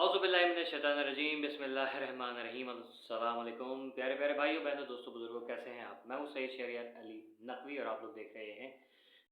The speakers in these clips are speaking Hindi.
औज़ुबिल्लाहिमिनश्शैतानिर्रजीम बिस्मिल्लाहिर्रहमानिर्रहीम अस्सलाम वालेकुम प्यारे प्यारे भाइयों बहनों दोस्तों बुजुर्गों कैसे हैं आप। मैं हूँ सईद शहरियार अली नकवी और आप लोग देख रहे हैं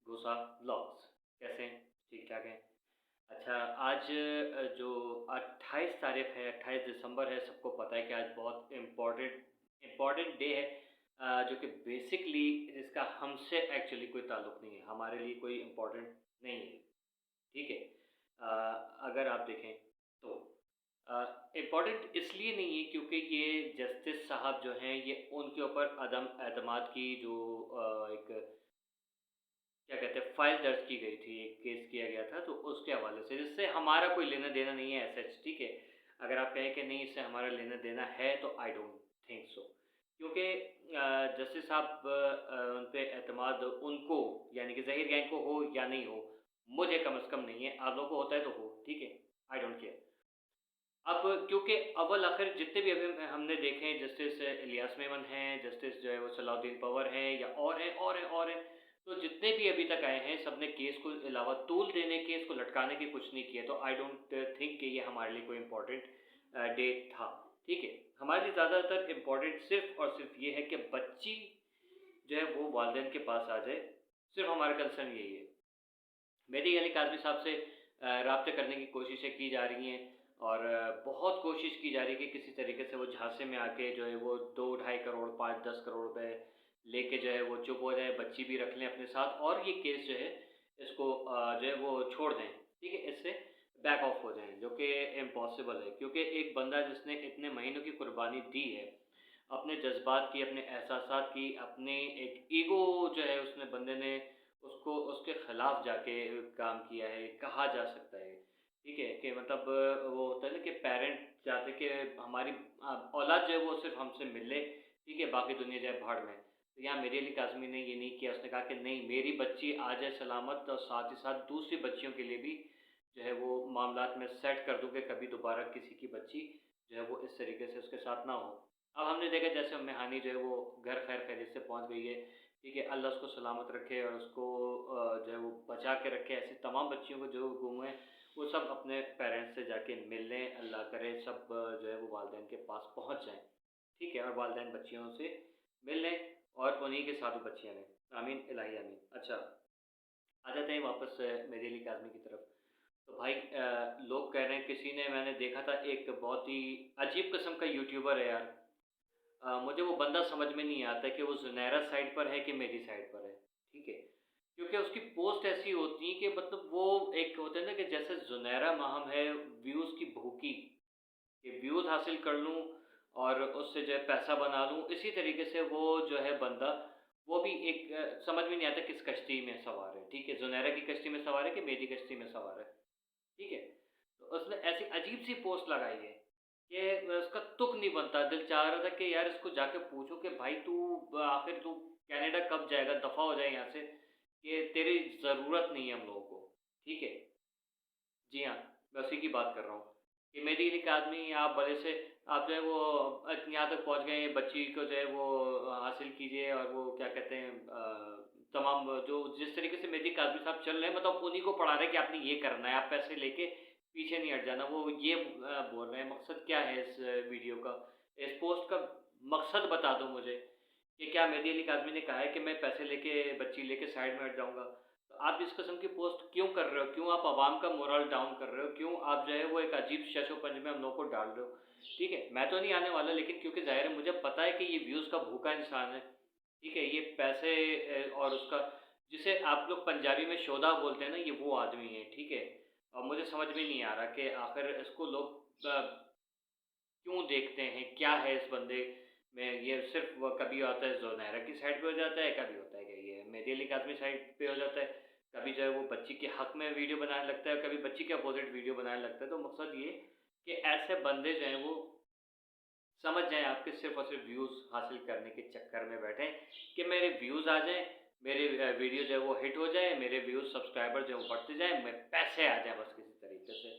गोसा ब्लॉग्स। कैसे हैं? ठीक ठाक हैं। अच्छा, आज जो 28 तारीख है, 28 दिसंबर है, सबको पता है कि आज बहुत इम्पोर्टेंट डे है, जो कि बेसिकली इसका हमसे एक्चुअली कोई ताल्लुक़ नहीं है, हमारे लिए कोई इम्पोर्टेंट नहीं है। ठीक है। अगर आप देखें तो इम्पोर्टेंट इसलिए नहीं है क्योंकि ये जस्टिस साहब जो हैं ये उनके ऊपर अदम एतमाद की जो एक क्या कहते हैं फ़ाइल दर्ज की गई थी, एक केस किया गया था, तो उसके हवाले से जिससे हमारा कोई लेना-देना नहीं है एज़ सच। ठीक है। अगर आप कहें कि नहीं इससे हमारा लेना-देना है तो आई डोंट थिंक सो, क्योंकि जस्टिस साहब उन पे एतमाद उनको यानी कि ज़हीर गैंग को हो या नहीं हो, मुझे कम से कम नहीं है। आप लोगों को होता है तो हो, ठीक है? I don't care. अब क्योंकि अव्वल आखिर जितने भी अभी हमने देखे हैं, जस्टिस इलियास मेमन हैं, जस्टिस जो है वो सलाउद्दीन पंवर हैं या और हैं, तो जितने भी अभी तक आए हैं सबने केस को अलावा तूल देने के, इसको लटकाने के कुछ नहीं किया। तो आई डोंट थिंक कि ये हमारे लिए कोई इम्पोर्टेंट डे था। ठीक है? हमारे लिए ज़्यादातर इम्पोर्टेंट सिर्फ़ और सिर्फ़ ये है कि बच्ची जो है वो वालिदैन के पास आ जाए, सिर्फ़ हमारा कंसर्न यही है। मेरी अली काज़मी साहब से राब्ते करने की कोशिशें की जा रही हैं और बहुत कोशिश की जा रही है कि किसी तरीके से वो झांसे में आके जो है वो 2 ढाई करोड़ 5-10 करोड़ रुपए लेके जो है वो चुप हो जाए, बच्ची भी रख लें अपने साथ और ये केस जो है इसको जो है वो छोड़ दें। ठीक है? इससे बैक ऑफ हो जाएँ, जो कि इम्पॉसिबल है क्योंकि एक बंदा जिसने इतने महीनों की कुर्बानी दी है, अपने जज़्बात की, अपने एहसासात की, अपने एक ईगो जो है उसने बंदे ने उसको उसके खिलाफ जाके काम किया है, कहा जा सकता है। ठीक है? कि मतलब वो होता है ना कि पेरेंट चाहते कि हमारी औलाद जो है वो सिर्फ़ हमसे मिले, ठीक है? बाकी दुनिया जाए भाड़ में। तो यहाँ मेरे अली काज़मी ने ये नहीं किया, उसने कहा कि नहीं मेरी बच्ची आ जाए सलामत और साथ ही साथ दूसरी बच्चियों के लिए भी जो है वो मामलात में सेट कर दूँ कि कभी दोबारा किसी की बच्ची जो है वो इस तरीके से उसके साथ ना हो। अब हमने देखा जैसे अम्मे हानि जो है वो घर खैर खैरियत से पहुँच गई है। ठीक है, अल्लाह उसको सलामत रखे और उसको जो है वो बचा के रखे। ऐसी तमाम बच्चियों को जो गुम हैं, वो सब अपने पेरेंट्स से जाके मिल लें। अल्लाह करे सब जो है वो वालिदैन के पास पहुँच जाएँ। ठीक है? और वालिदैन बच्चियों से मिल लें और उन्हीं के साथ वो बच्चियाँ रहें। आमीन इलाही आमीन। अच्छा, आ जाते हैं वापस मेरे अली काज़मी की तरफ। तो भाई लोग कह रहे हैं किसी ने मैंने देखा था एक बहुत ही अजीब किस्म का यूट्यूबर है यार। मुझे वो बंदा समझ में नहीं आता कि वो ज़ुनैरा साइड पर है कि मेरी साइड पर है, ठीक है? क्योंकि उसकी पोस्ट ऐसी होती है कि मतलब वो एक होता है ना कि जैसे ज़ुनैरा माहम है व्यूज़ की भूखी, कि व्यूज़ हासिल कर लूँ और उससे जो है पैसा बना लूँ, इसी तरीके से वो जो है बंदा, वो भी एक समझ में नहीं आता किस कश्ती में सवार है, ठीक है? ज़ुनैरा की कश्ती में सवार है कि मेरी कश्ती में सवार है, ठीक है? तो उसने ऐसी अजीब-सी पोस्ट लगाई है कि उसका तुक नहीं बनता। दिल चाह रहा था कि यार इसको जाके पूछूँ कि भाई आखिर तू कनाडा कब जाएगा? दफ़ा हो जाए यहाँ से, कि तेरी ज़रूरत नहीं है हम लोगों को, ठीक है? जी हाँ, मैं उसी की बात कर रहा हूँ कि मेरी एक आदमी आप भले से आप जो है वो यहाँ तक पहुँच गए हैं, बच्ची को जो है वो हासिल कीजिए और वो क्या कहते हैं तमाम जो जिस तरीके से मेहदी काज़मी साहब चल रहे हैं मतलब उन्हीं को पढ़ा रहे हैं कि आपने ये करना है, आप पैसे लेके पीछे नहीं हट जाना। वो ये बोल रहे हैं, मकसद क्या है इस वीडियो का? इस पोस्ट का मकसद बता दो मुझे, कि क्या मेहदी अली काज़मी ने कहा है कि मैं पैसे लेके बच्ची लेके साइड में हट जाऊँगा? तो आप इस किस्म की पोस्ट क्यों कर रहे हो? क्यों आप अवाम का मोरल डाउन कर रहे हो? क्यों आप जो है वो एक अजीब शशोपंज में हम लोगों को डाल रहे हो? ठीक है, मैं तो नहीं आने वाला लेकिन क्योंकि ज़ाहिर है मुझे पता है कि ये व्यूज़ का भूखा इंसान है, ठीक है? ये पैसे और उसका जिसे आप लोग पंजाबी में शोधा बोलते हैं ना, ये वो आदमी है, ठीक है? और मुझे समझ में नहीं आ रहा कि आखिर इसको लोग क्यों देखते हैं? क्या है इस बंदे में? ये सिर्फ़ वो कभी आता है ज़ुनैरा की साइड पे हो जाता है, कभी होता है कि ये मेहदी अली काज़मी साइड पे हो जाता है, कभी जो है वो बच्ची के हक़ में वीडियो बनाने लगता है, कभी बच्ची के अपोज़िट वीडियो बनाने लगता है। तो मकसद ये कि ऐसे बंदे जो हैं वो समझ जाएँ आपके सिर्फ़ और सिर्फ़ व्यूज़ हासिल करने के चक्कर में बैठे हैं कि मेरे व्यूज़ आ जाएँ, मेरे वीडियो जो है वो हिट हो जाए, मेरे व्यूज़ सब्सक्राइबर जो है वो बढ़ते जाएँ, मेरे पैसे आ जाएँ बस किसी तरीके से,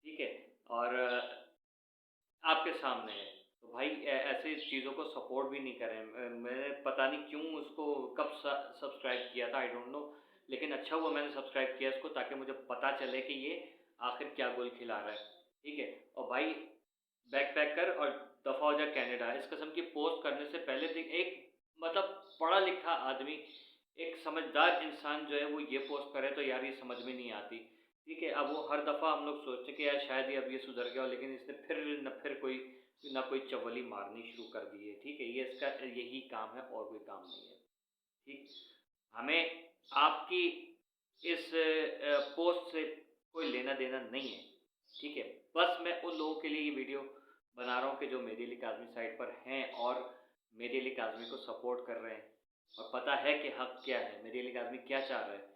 ठीक है? और आपके सामने है। तो भाई ऐसे चीज़ों को सपोर्ट भी नहीं करें। मैंने पता नहीं क्यों उसको कब सब्सक्राइब किया था आई डोंट नो, लेकिन अच्छा हुआ मैंने सब्सक्राइब किया इसको ताकि मुझे पता चले कि ये आखिर क्या गुल खिला रहा है। ठीक है? और भाई बैग पैक कर और दफ़ा हो जा कनाडा। इस किस्म की पोस्ट करने से पहले देख एक मतलब पढ़ा लिखा आदमी, एक समझदार इंसान जो है वो ये पोस्ट करे तो यार ये समझ में नहीं आती। ठीक है? अब वो हर दफ़ा हम लोग सोचते हैं कि यार शायद ये अब ये सुधर गया हो, लेकिन इसने फिर कोई चव्वली मारनी शुरू कर दी है। ठीक है? ये इसका यही काम है और कोई काम नहीं है। ठीक? हमें आपकी इस पोस्ट से कोई लेना-देना नहीं है, ठीक है? बस मैं उन लोगों के लिए ये वीडियो बना रहा हूँ कि जो मेरे लिए काज़मी साइड पर हैं और मेरे लिए काज़मी को सपोर्ट कर रहे हैं और पता है कि हक़ क्या है, मेरे लिए काज़मी क्या चाह रहा है,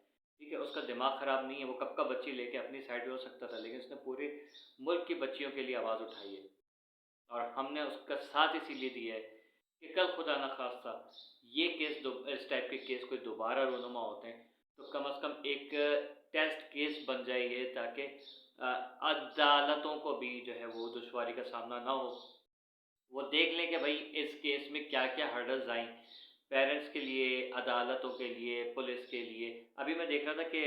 ठीक है? उसका दिमाग ख़राब नहीं है, वो कब का बच्ची लेके अपनी साइड पे हो सकता था, लेकिन उसने पूरे मुल्क की बच्चियों के लिए आवाज़ उठाई है और हमने उसका साथ इसीलिए दिया है कि कल खुदा न ख़ास्ता ये केस दो इस टाइप के केस कोई दोबारा रूनुमा होते हैं, तो कम से कम एक टेस्ट केस बन जाए ये, ताकि अदालतों को भी जो है वो दुश्वारी का सामना ना हो। वो देख लें कि भई इस केस में क्या-क्या हर्डल्स आईं, पेरेंट्स के लिए, अदालतों के लिए, पुलिस के लिए। अभी मैं देख रहा था कि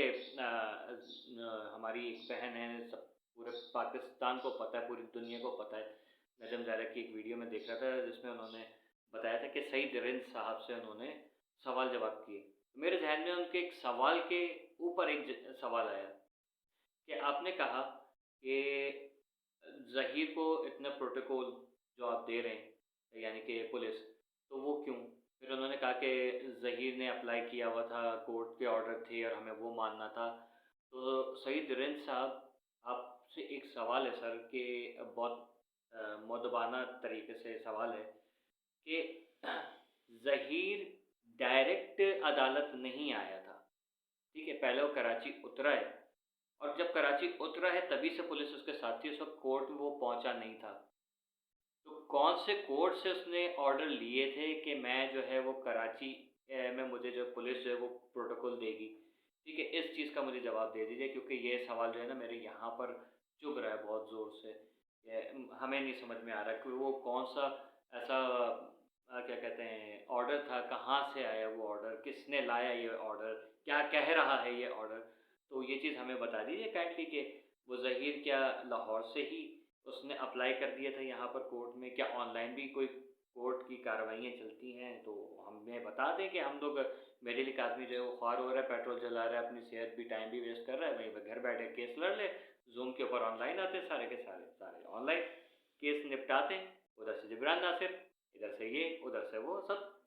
हमारी एक बहन है, सब पूरे पाकिस्तान को पता है, पूरी दुनिया को पता है। नजम ज़ाहिरा की एक वीडियो में देख रहा था जिसमें उन्होंने बताया था कि सईद रिंद साहब से उन्होंने सवाल-जवाब किए। मेरे ज़हन में उनके एक सवाल के ऊपर एक सवाल आया कि आपने कहा कि ज़हीर को इतना प्रोटोकॉल जो आप दे रहे हैं, यानी कि पुलिस, तो वो क्यों? फिर उन्होंने कहा कि ज़हीर ने अप्लाई किया हुआ था, कोर्ट के ऑर्डर थे और हमें वो मानना था। तो सईद रिंद साहब, आपसे एक सवाल है सर कि बहुत मुअद्दबाना तरीके से सवाल है कि ज़हीर डायरेक्ट अदालत नहीं आया था, ठीक है? पहले वो कराची उतरा है और जब कराची उतरा है तभी से पुलिस उसके साथ थी, उस वक़्त कोर्ट में वो पहुँचा नहीं था। तो कौन से कोर्ट से उसने ऑर्डर लिए थे कि मैं जो है वो कराची में मुझे जो पुलिस जो है वो प्रोटोकॉल देगी? ठीक है, इस चीज़ का मुझे जवाब दे दीजिए, क्योंकि ये सवाल जो है ना मेरे यहाँ पर चुभ रहा है बहुत ज़ोर से। हमें नहीं समझ में आ रहा कि वो कौन-सा ऐसा क्या कहते हैं ऑर्डर था, कहाँ से आया वो ऑर्डर, किसने लाया ये ऑर्डर, क्या कह रहा है ये ऑर्डर? तो ये चीज़ हमें बता दीजिए काइंडली कि वो ज़हीर क्या लाहौर से ही उसने अप्लाई कर दिया था यहाँ पर कोर्ट में? क्या ऑनलाइन भी कोई कोर्ट की कार्रवाइयाँ चलती हैं? तो हमें बता दें कि हम लोग, मेरे लिए आदमी जो है वो ख्वार हो रहा है, पेट्रोल जला रहा है, अपनी सेहत भी, टाइम भी वेस्ट कर रहा है, वहीं पे घर बैठे केस लड़ ले। ज़ूम के ऊपर ऑनलाइन आते हैं सारे के सारे ऑनलाइन केस निपटाते हैं। उधर से जिब्रान नासिर, इधर से ये, उधर से वो, सब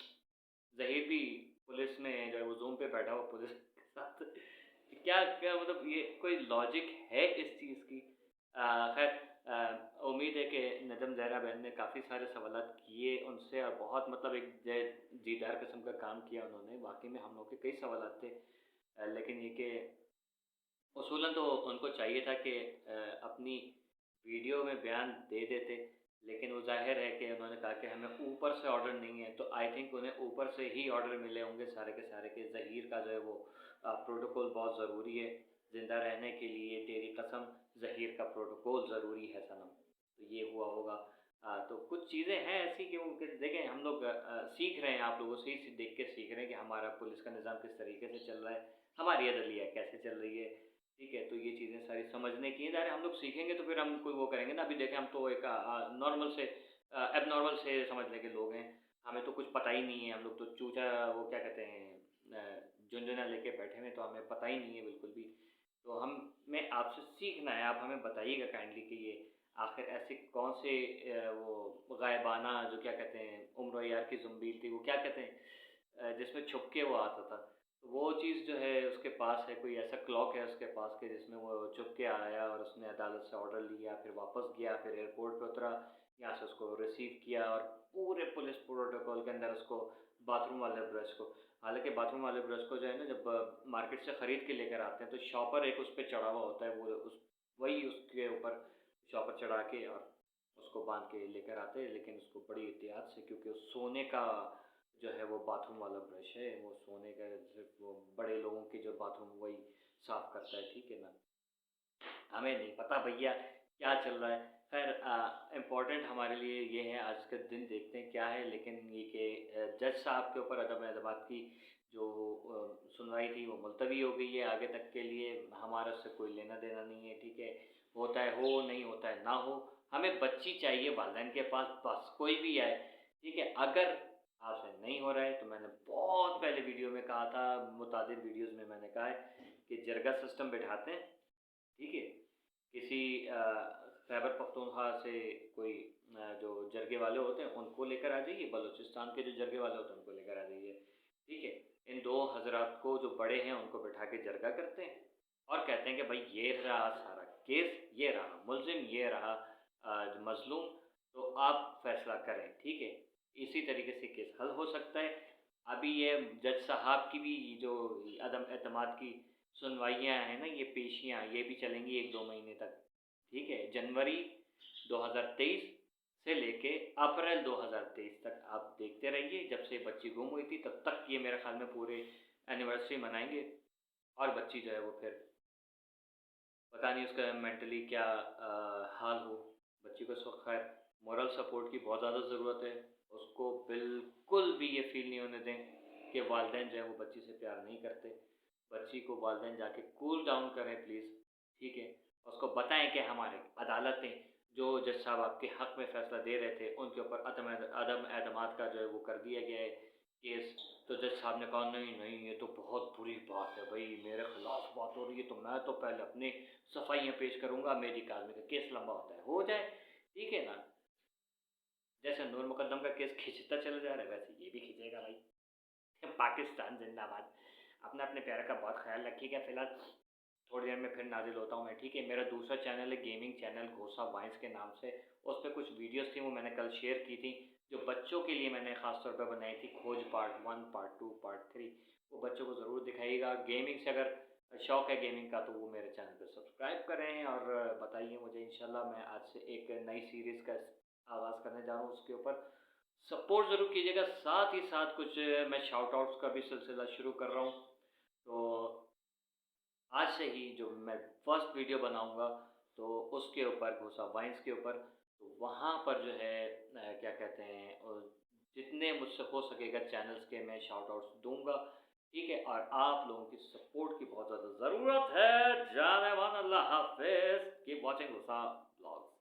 ज़हीर भी पुलिस में जो है वो ज़ूम पे बैठा हुआ पुलिस के साथ। क्या क्या मतलब ये कोई लॉजिक है इस चीज़ की? खैर, उम्मीद है कि नजम ज़हरा बहन ने काफ़ी सारे सवालात किए उनसे और बहुत मतलब एक दीदार किस्म का काम किया उन्होंने। वाक़ई में हम लोग के कई सवालात थे, लेकिन ये कि उसूलन तो उनको चाहिए था कि अपनी वीडियो में बयान दे देते, लेकिन वो ज़ाहिर है कि उन्होंने कहा कि हमें ऊपर से ऑर्डर नहीं है, तो आई थिंक उन्हें ऊपर से ही ऑर्डर मिले होंगे सारे के सारे कि ज़हीर का जो है वो प्रोटोकॉल बहुत ज़रूरी है, ज़िंदा रहने के लिए तेरी कसम ज़हीर का प्रोटोकॉल ज़रूरी है सनम। तो ये हुआ होगा। तो कुछ चीज़ें हैं ऐसी कि वो कि देखें हम लोग सीख रहे हैं, आप लोगों से ही देख के सीख रहे हैं कि हमारा पुलिस का निज़ाम किस तरीके से चल रहा है, हमारी अदलिया कैसे चल रही है। ठीक है, तो ये चीज़ें सारी समझने की हैं। ज़ाहिर है हम लोग सीखेंगे तो फिर हम कोई वो करेंगे ना। अभी देखें हम तो एक नॉर्मल से एबनॉर्मल से समझने के लोग हैं। हमें तो कुछ पता ही नहीं है, हम लोग तो चूचा वो क्या कहते हैं झुनझुना लेके बैठे हुए हैं, तो हमें पता ही नहीं है बिल्कुल भी। तो हमें आपसे सीखना है, आप हमें बताइएगा काइंडली कि ये आखिर ऐसे कौन से वो गायबाना जो क्या कहते हैं उम्र यार की ज़ुम्बील थी, वो क्या कहते हैं जिसमें छुप के वो आता था। तो वो चीज़ जो है उसके पास है, कोई ऐसा क्लॉक है उसके पास के जिसमें वो छुप के आया और उसने अदालत से ऑर्डर लिया, फिर वापस गया, फिर एयरपोर्ट पे उतरा, यहाँ से उसको रिसीव किया और पूरे पुलिस प्रोटोकॉल के अंदर उसको बाथरूम वाले ब्रश को, हालाँकि बाथरूम वाले ब्रश को जो है ना जब मार्केट से ख़रीद के लेकर आते हैं तो शॉपर एक उस पे चढ़ा हुआ होता है, वो उस वही उसके ऊपर शॉपर चढ़ा के और उसको बाँध के लेकर आते हैं, लेकिन उसको बड़ी एहतियात से, क्योंकि सोने का जो है वो बाथरूम वाला ब्रश है, वो सोने का सिर्फ़ वो बड़े लोगों के जो बाथरूम वही साफ़ करता है, ठीक है ना? हमें नहीं पता भैया क्या चल रहा है। ख़ैर इम्पोर्टेंट हमारे लिए ये है आज का दिन, देखते हैं क्या है, लेकिन ये कि जज साहब के ऊपर अदम-ए-एतमाद की जो सुनवाई थी वो मुलतवी हो गई है आगे तक के लिए। हमारा उससे कोई लेना-देना नहीं है, ठीक है? होता है हो, नहीं होता है ना हो, हमें बच्ची चाहिए वालिदैन के पास, बस कोई भी आए, ठीक है। अगर आपसे नहीं हो रहा है तो मैंने बहुत पहले वीडियो में कहा था, मुतादिद वीडियोज़ में मैंने कहा है कि जरगा सिस्टम बिठाते हैं, ठीक है। किसी खैबर पख्तूनख्वा से कोई जो जरगे वाले होते हैं उनको लेकर आ जाइए, बलूचिस्तान के जो जरगे वाले होते हैं उनको लेकर आ जाइए, ठीक है। इन 2 हज़रात को जो बड़े हैं उनको बिठा के जरगा करते हैं और कहते हैं कि भाई ये रहा सारा केस, ये रहा मुल्ज़िम, ये रहा मज़लूम, तो आप फ़ैसला करें, ठीक है। इसी तरीके से केस हल हो सकता है। अभी ये जज साहब की भी जो अदम एतमाद की सुनवाइयाँ हैं ना, ये पेशियाँ, ये भी चलेंगी 1-2 महीने तक, ठीक है। जनवरी 2023 से लेके अप्रैल 2023 तक आप देखते रहिए। जब से बच्ची गुम हुई थी तब तक ये मेरे ख़्याल में पूरे एनिवर्सरी मनाएँगे और बच्ची जो है वो फिर पता नहीं उसका मेंटली क्या हाल हो। बच्ची को इस वक़्त ख़ैर मोरल सपोर्ट की बहुत ज़्यादा ज़रूरत है। उसको बिल्कुल भी ये फ़ील नहीं होने दें कि वालिदैन जो है वो बच्ची से प्यार नहीं करते। बच्ची को वालिदैन जाके कूल डाउन करें प्लीज़, ठीक है। उसको बताएँ कि हमारी अदालतें जो जज साहब आपके हक़ में फ़ैसला दे रहे थे, उनके ऊपर अदम एतमाद का जो है वो कर दिया गया है केस। तो जज साहब ने कहा नहीं, नहीं ये तो बहुत बुरी बात है भई, मेरे ख़िलाफ़ बात हो रही है तो मैं तो पहले अपनी सफाइयाँ पेश करूँगा, मेरी काज़मी का केस लंबा होता है, हो जाए, ठीक है ना? जैसे नूर मुकद्दम का केस खिंचता चला जा रहा है, वैसे ये भी खिंचेगा भाई। पाकिस्तान ज़िंदाबाद। अपना अपने प्यार का बहुत ख़्याल रखिएगा। फ़िलहाल थोड़ी देर में फिर नाज़िल होता हूँ मैं, ठीक है। मेरा दूसरा चैनल है गेमिंग चैनल घोसा वाइन्स के नाम से, उस पे कुछ वीडियोज़ थी वो मैंने कल शेयर की थी, जो बच्चों के लिए मैंने ख़ास तौर पे बनाई थी। खोज पार्ट 1, पार्ट 2, पार्ट 3, वो बच्चों को ज़रूर दिखाइएगा। गेमिंग से अगर शौक है गेमिंग का तो वो मेरे चैनल पे सब्सक्राइब करें और बताइए मुझे। इंशाल्लाह मैं आज से एक नई सीरीज़ का आगाज़ करने जा रहा हूँ, उसके ऊपर सपोर्ट ज़रूर कीजिएगा। साथ ही साथ कुछ मैं शाउट आउट्स का भी सिलसिला शुरू कर रहा हूँ, तो आज से ही जो मैं फर्स्ट वीडियो बनाऊँगा तो उसके ऊपर घोसा वाइन्स के ऊपर, तो वहाँ पर जो है क्या कहते हैं जितने मुझसे हो सकेगा चैनल्स के मैं शाउट आउट्स दूँगा, ठीक है। और आप लोगों की सपोर्ट की बहुत ज़्यादा ज़रूरत है। जाने मन अल्लाह हाफ़िज़। Keep watching Ghosa vlogs.